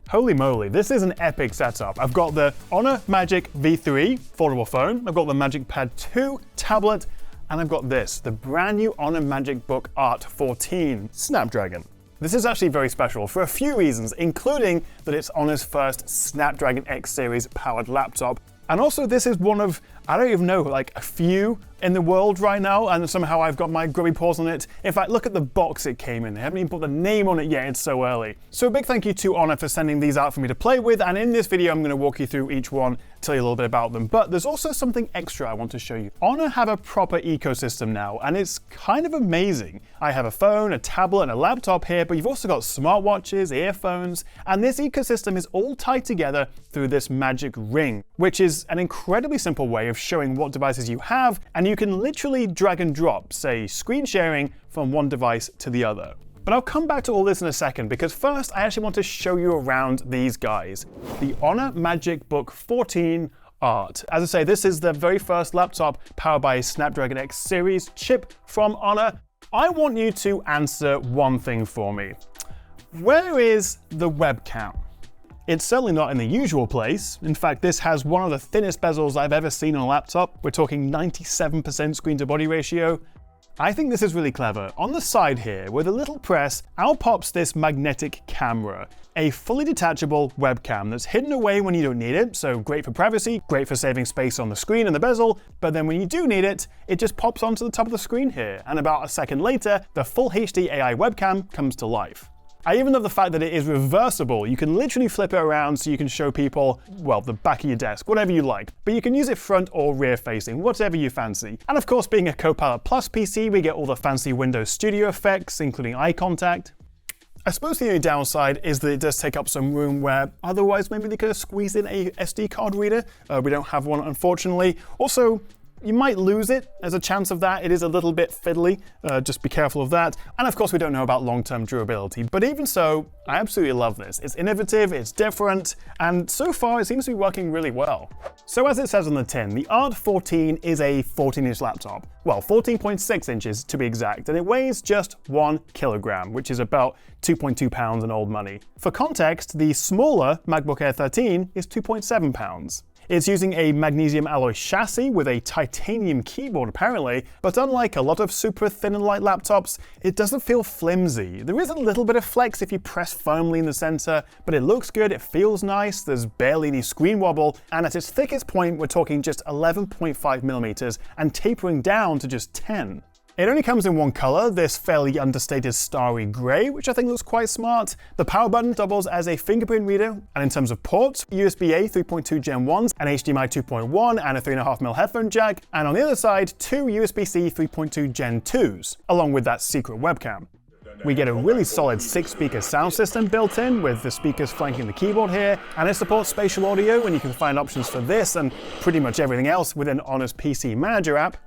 Holy moly, this is an epic setup. I've got the HONOR Magic V3 foldable phone, I've got the MagicPad 2 tablet, and I've got this, the brand new HONOR MagicBook Art 14 Snapdragon. This is actually very special for a few reasons, including that it's HONOR's first Snapdragon X series powered laptop. And also this is one of, I don't even know, like a few in the world right now, and somehow I've got my grubby paws on it. In fact, look at the box it came in. They haven't even put the name on it yet, it's so early. So a big thank you to HONOR for sending these out for me to play with, and in this video I'm going to walk you through each one, tell you a little bit about them. But there's also something extra I want to show you. HONOR have a proper ecosystem now, and it's kind of amazing. I have a phone, a tablet, and a laptop here, but you've also got smartwatches, earphones, and this ecosystem is all tied together through this MagicRing, which is an incredibly simple way of showing what devices you have, and you can literally drag and drop, say, screen sharing from one device to the other. But I'll come back to all this in a second, because first I actually want to show you around these guys. The HONOR MagicBook 14 Art. As I say, this is the very first laptop powered by a Snapdragon X series chip from HONOR. I want you to answer one thing for me. Where is the webcam? It's certainly not in the usual place. In fact, this has one of the thinnest bezels I've ever seen on a laptop. We're talking 97% screen to body ratio. I think this is really clever. On the side here, with a little press, out pops this magnetic camera, a fully detachable webcam that's hidden away when you don't need it, so great for privacy, great for saving space on the screen and the bezel, but then when you do need it, it just pops onto the top of the screen here, and about a second later, the full HD AI webcam comes to life. I even love the fact that it is reversible. You can literally flip it around so you can show people, well, the back of your desk, whatever you like. But you can use it front or rear facing, whatever you fancy. And of course, being a Copilot Plus PC, we get all the fancy Windows Studio effects, including eye contact. I suppose the only downside is that it does take up some room where otherwise maybe they could have squeezed in a SD card reader. We don't have one, unfortunately. Also, you might lose it. There's a chance of that. It is a little bit fiddly. Just be careful of that. And of course, we don't know about long-term durability. But even so, I absolutely love this. It's innovative, it's different, and so far it seems to be working really well. So as it says on the tin, the Art 14 is a 14-inch laptop. Well, 14.6 inches to be exact, and it weighs just 1 kilogram, which is about 2.2 pounds in old money. For context, the smaller MacBook Air 13 is 2.7 pounds. It's using a magnesium alloy chassis with a titanium keyboard apparently, but unlike a lot of super thin and light laptops, it doesn't feel flimsy. There is a little bit of flex if you press firmly in the center, but it looks good, it feels nice, there's barely any screen wobble, and at its thickest point we're talking just 11.5 millimeters and tapering down to just 10. It only comes in one color, this fairly understated starry gray, which I think looks quite smart. The power button doubles as a fingerprint reader, and in terms of ports, USB-A 3.2 Gen 1s, an HDMI 2.1, and a 3.5mm headphone jack, and on the other side, two USB-C 3.2 Gen 2s, along with that secret webcam. We get a really solid 6-speaker sound system built in, with the speakers flanking the keyboard here, and it supports spatial audio, and you can find options for this and pretty much everything else within HONOR's PC Manager app.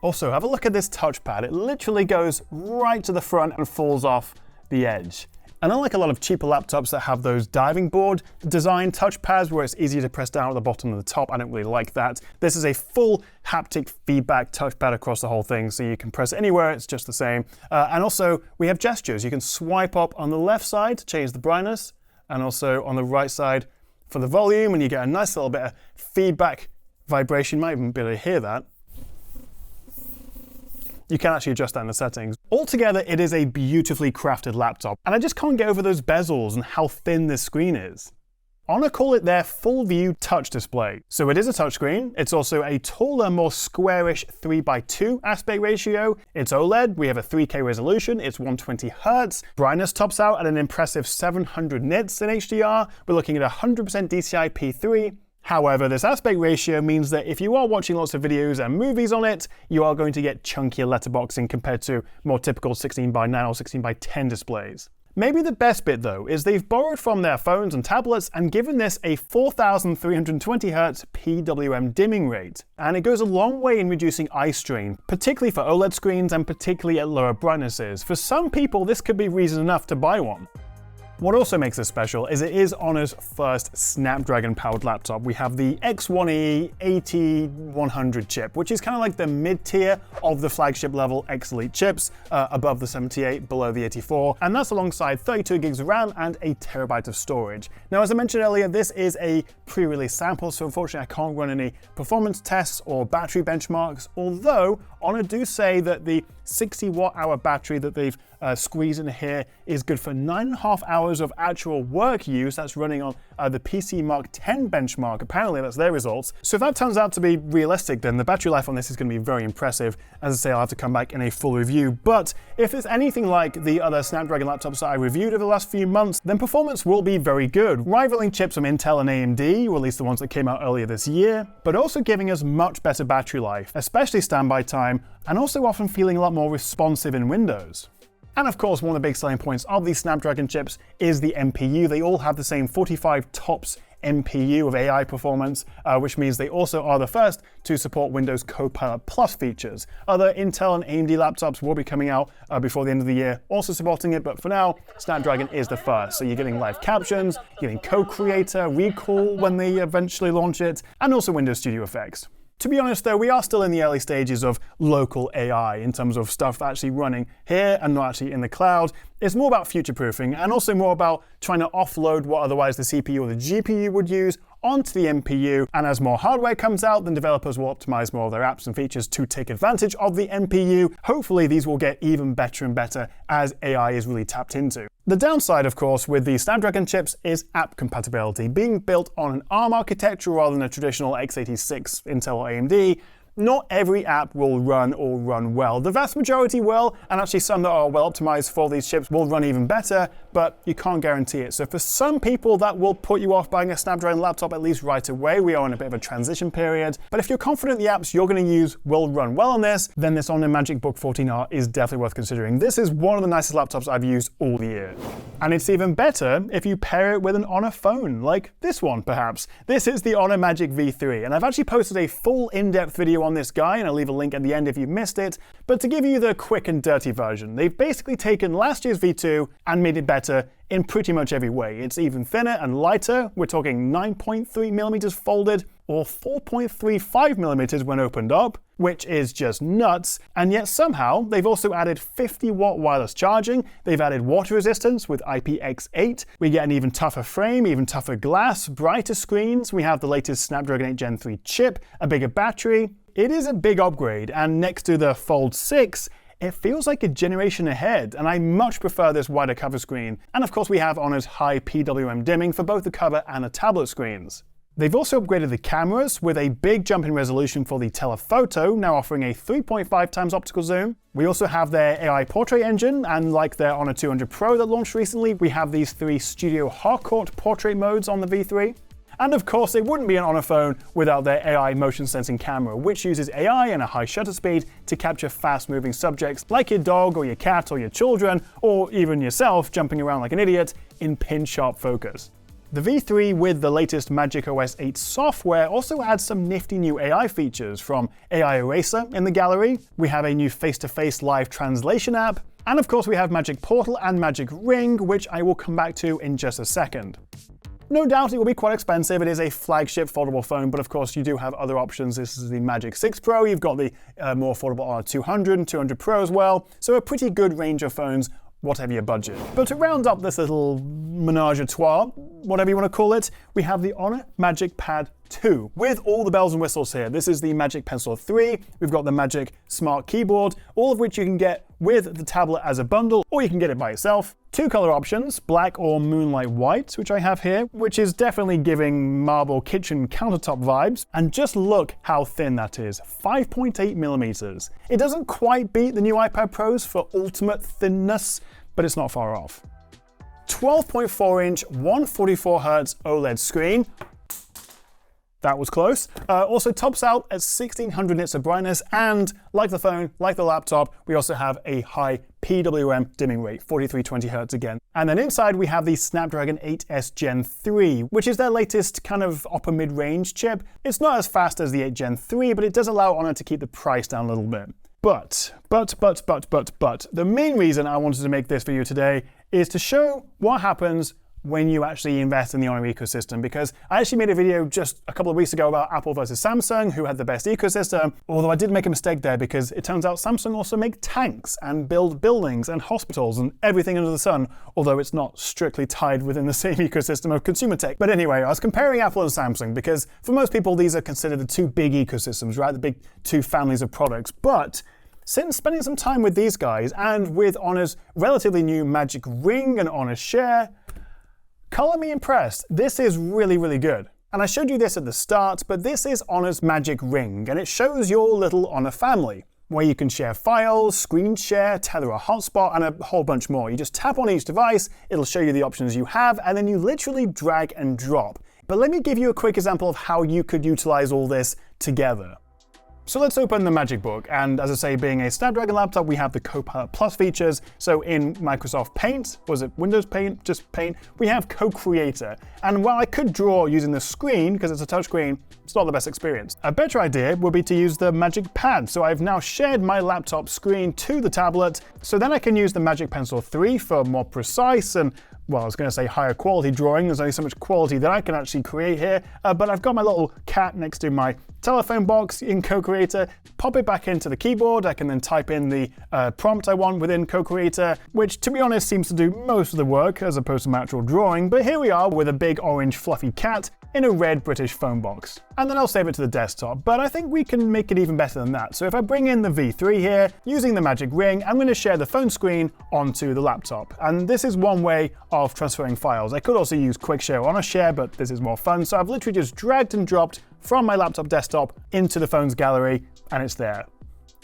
Also, have a look at this touchpad. It literally goes right to the front and falls off the edge. And unlike a lot of cheaper laptops that have those diving board design touchpads where it's easier to press down at the bottom and the top, I don't really like that. This is a full haptic feedback touchpad across the whole thing, so you can press it anywhere, it's just the same. And also, we have gestures. You can swipe up on the left side to change the brightness, and also on the right side for the volume, and you get a nice little bit of feedback vibration. You might even be able to hear that. You can actually adjust that in the settings. Altogether, it is a beautifully crafted laptop, and I just can't get over those bezels and how thin this screen is. HONOR call it their full view touch display. So it is a touchscreen. It's also a taller, more squarish 3:2 aspect ratio. It's OLED, we have a 3K resolution, it's 120Hz. Brightness tops out at an impressive 700 nits in HDR. We're looking at 100% DCI P3. However, this aspect ratio means that if you are watching lots of videos and movies on it, you are going to get chunkier letterboxing compared to more typical 16:9 or 16:10 displays. Maybe the best bit though is they've borrowed from their phones and tablets and given this a 4320Hz PWM dimming rate. And it goes a long way in reducing eye strain, particularly for OLED screens and particularly at lower brightnesses. For some people, this could be reason enough to buy one. What also makes this special is it is Honor's first Snapdragon-powered laptop. We have the X1E 8100 chip, which is kind of like the mid-tier of the flagship level X Elite chips, above the 78, below the 84, and that's alongside 32 gigs of RAM and a terabyte of storage. Now, as I mentioned earlier, this is a pre-release sample, so unfortunately I can't run any performance tests or battery benchmarks, although Honor do say that the 60 watt-hour battery that they've squeezed in here is good for 9.5 hours of actual work use. That's running on the PC Mark 10 benchmark. Apparently that's their results. So if that turns out to be realistic, then the battery life on this is going to be very impressive. As I say, I'll have to come back in a full review. But if it's anything like the other Snapdragon laptops that I reviewed over the last few months, then performance will be very good, rivaling chips from Intel and AMD, or at least the ones that came out earlier this year, but also giving us much better battery life, especially standby time, and also often feeling a lot more responsive in Windows. And of course, one of the big selling points of these Snapdragon chips is the NPU. They all have the same 45 TOPS NPU of AI performance, which means they also are the first to support Windows Copilot Plus features. Other Intel and AMD laptops will be coming out before the end of the year, also supporting it, but for now, Snapdragon is the first. So you're getting live captions, you're getting Co-Creator, Recall when they eventually launch it, and also Windows Studio Effects. To be honest though, we are still in the early stages of local AI in terms of stuff actually running here and not actually in the cloud. It's more about future-proofing and also more about trying to offload what otherwise the CPU or the GPU would use onto the NPU, and as more hardware comes out, then developers will optimize more of their apps and features to take advantage of the NPU. Hopefully these will get even better and better as AI is really tapped into. The downside, of course, with the Snapdragon chips is app compatibility. Being built on an ARM architecture rather than a traditional x86 Intel or AMD, not every app will run or run well. The vast majority will, and actually some that are well optimized for these chips will run even better, but you can't guarantee it. So for some people, that will put you off buying a Snapdragon laptop at least right away. We are in a bit of a transition period. But if you're confident the apps you're going to use will run well on this, then this HONOR MagicBook 14R is definitely worth considering. This is one of the nicest laptops I've used all year. And it's even better if you pair it with an HONOR phone, like this one perhaps. This is the HONOR Magic V3, and I've actually posted a full in-depth video on this guy, and I'll leave a link at the end if you missed it. But to give you the quick and dirty version, they've basically taken last year's V2 and made it better in pretty much every way. It's even thinner and lighter. We're talking 9.3 millimeters folded, or 4.35 millimeters when opened up, which is just nuts. And yet somehow they've also added 50-watt wireless charging. They've added water resistance with IPX8. We get an even tougher frame, even tougher glass, brighter screens. We have the latest Snapdragon 8 Gen 3 chip, a bigger battery. It is a big upgrade, and next to the Fold 6, it feels like a generation ahead, and I much prefer this wider cover screen. And of course we have Honor's high PWM dimming for both the cover and the tablet screens. They've also upgraded the cameras with a big jump in resolution for the telephoto, now offering a 3.5 times optical zoom. We also have their AI portrait engine, and like their Honor 200 Pro that launched recently, we have these 3 Studio Harcourt portrait modes on the V3. And of course, it wouldn't be an Honor phone without their AI motion sensing camera, which uses AI and a high shutter speed to capture fast-moving subjects like your dog or your cat or your children, or even yourself jumping around like an idiot, in pin-sharp focus. The V3 with the latest macOS 8 software also adds some nifty new AI features, from AI Eraser in the gallery, we have a new face-to-face live translation app, and of course we have Magic Portal and MagicRing, which I will come back to in just a second. No doubt it will be quite expensive. It is a flagship foldable phone, but of course you do have other options. This is the Magic 6 Pro. You've got the more affordable Honor 200 and 200 Pro as well. So a pretty good range of phones, whatever your budget. But to round up this little menage a trois, whatever you want to call it, we have the HONOR MagicPad 2 with all the bells and whistles here. This is the Magic Pencil 3. We've got the Magic Smart Keyboard, all of which you can get with the tablet as a bundle, or you can get it by itself. 2 color options, black or moonlight white, which I have here, which is definitely giving marble kitchen countertop vibes. And just look how thin that is, 5.8 millimeters. It doesn't quite beat the new iPad Pros for ultimate thinness, but it's not far off. 12.4-inch, 144Hz OLED screen. That was close. Also tops out at 1600 nits of brightness, and like the phone, like the laptop, we also have a high PWM dimming rate, 4320Hz again. And then inside we have the Snapdragon 8S Gen 3, which is their latest kind of upper mid-range chip. It's not as fast as the 8 Gen 3, but it does allow Honor to keep the price down a little bit. But, the main reason I wanted to make this video today is to show what happens when you actually invest in the HONOR ecosystem, because I actually made a video just a couple of weeks ago about Apple versus Samsung, who had the best ecosystem, although I did make a mistake there because it turns out Samsung also make tanks and build buildings and hospitals and everything under the sun, although it's not strictly tied within the same ecosystem of consumer tech. But anyway, I was comparing Apple and Samsung because for most people these are considered the two big ecosystems, right? The big two families of products. But since spending some time with these guys and with HONOR's relatively new MagicRing and HONOR Share, color me impressed. This is really, really good. And I showed you this at the start, but this is HONOR's MagicRing, and it shows your little HONOR family, where you can share files, screen share, tether a hotspot, and a whole bunch more. You just tap on each device, it'll show you the options you have, and then you literally drag and drop. But let me give you a quick example of how you could utilize all this together. So let's open the MagicBook, and as I say, being a Snapdragon laptop, we have the Copilot Plus features. So in Microsoft Paint, was it Windows Paint, just Paint, we have Co-Creator. And while I could draw using the screen, because it's a touchscreen, it's not the best experience. A better idea would be to use the MagicPad. So I've now shared my laptop screen to the tablet, so then I can use the Magic Pencil 3 for more precise and, well, I was going to say higher quality drawing. There's only so much quality that I can actually create here, but I've got my little cat next to my telephone box in Co-Creator. Pop it back into the keyboard. I can then type in the prompt I want within Co-Creator, which to be honest seems to do most of the work as opposed to my actual drawing. But here we are with a big orange fluffy cat in a red British phone box. And then I'll save it to the desktop, but I think we can make it even better than that. So if I bring in the V3 here, using the MagicRing, I'm going to share the phone screen onto the laptop. And this is one way of transferring files. I could also use Quick Share or HONOR Share, but this is more fun. So I've literally just dragged and dropped from my laptop desktop into the phone's gallery, and it's there.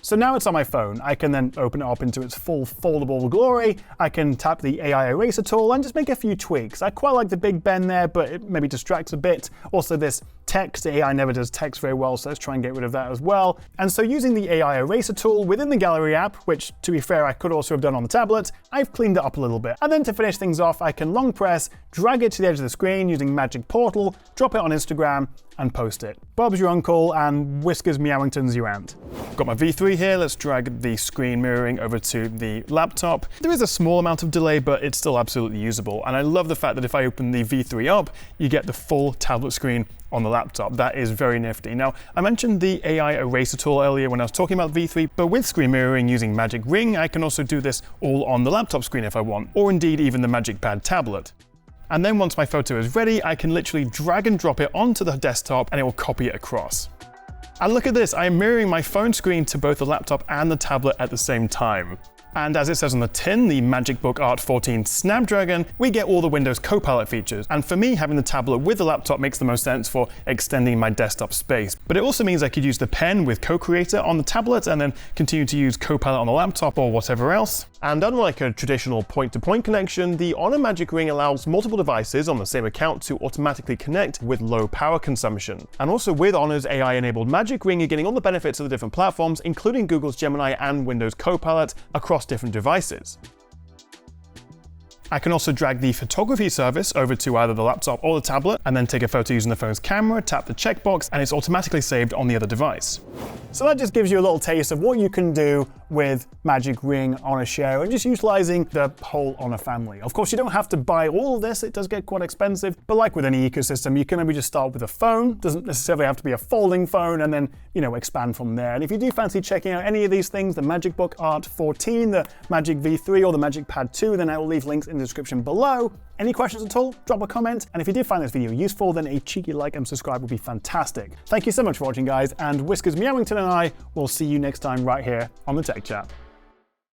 So now it's on my phone. I can then open it up into its full foldable glory. I can tap the AI eraser tool and just make a few tweaks. I quite like the Big Ben there, but it maybe distracts a bit. Also this text, the AI never does text very well, so let's try and get rid of that as well. And so using the AI eraser tool within the gallery app, which to be fair, I could also have done on the tablet, I've cleaned it up a little bit. And then to finish things off, I can long press, drag it to the edge of the screen using Magic Portal, drop it on Instagram, and post it. Bob's your uncle and Whiskers Meowington's your aunt. Got my V3 here, let's drag the screen mirroring over to the laptop. There is a small amount of delay, but it's still absolutely usable. And I love the fact that if I open the V3 up, you get the full tablet screen on the laptop. That is very nifty. Now, I mentioned the AI eraser tool earlier when I was talking about V3, but with screen mirroring using MagicRing, I can also do this all on the laptop screen if I want, or indeed even the MagicPad tablet. And then once my photo is ready, I can literally drag and drop it onto the desktop and it will copy it across. And look at this, I am mirroring my phone screen to both the laptop and the tablet at the same time. And as it says on the tin, the MagicBook Art 14 Snapdragon, we get all the Windows Copilot features. And for me, having the tablet with the laptop makes the most sense for extending my desktop space. But it also means I could use the pen with Co-Creator on the tablet and then continue to use Copilot on the laptop or whatever else. And unlike a traditional point-to-point connection, the HONOR MagicRing allows multiple devices on the same account to automatically connect with low power consumption. And also with HONOR's AI-enabled MagicRing, you're getting all the benefits of the different platforms, including Google's Gemini and Windows Copilot, across different devices. I can also drag the photography service over to either the laptop or the tablet, and then take a photo using the phone's camera, tap the checkbox, and it's automatically saved on the other device. So that just gives you a little taste of what you can do with MagicRing, HONOR Share, and just utilizing the whole HONOR family. Of course, you don't have to buy all of this, it does get quite expensive, but like with any ecosystem, you can maybe just start with a phone. Doesn't necessarily have to be a folding phone, and then, expand from there. And if you do fancy checking out any of these things, the MagicBook Art 14, the Magic V3, or the MagicPad 2, then I will leave links in the description below. Any questions at all? Drop a comment. And if you did find this video useful, then a cheeky like and subscribe would be fantastic. Thank you so much for watching, guys, and Whiskers Meowington and I will see you next time right here on the Tech Chat.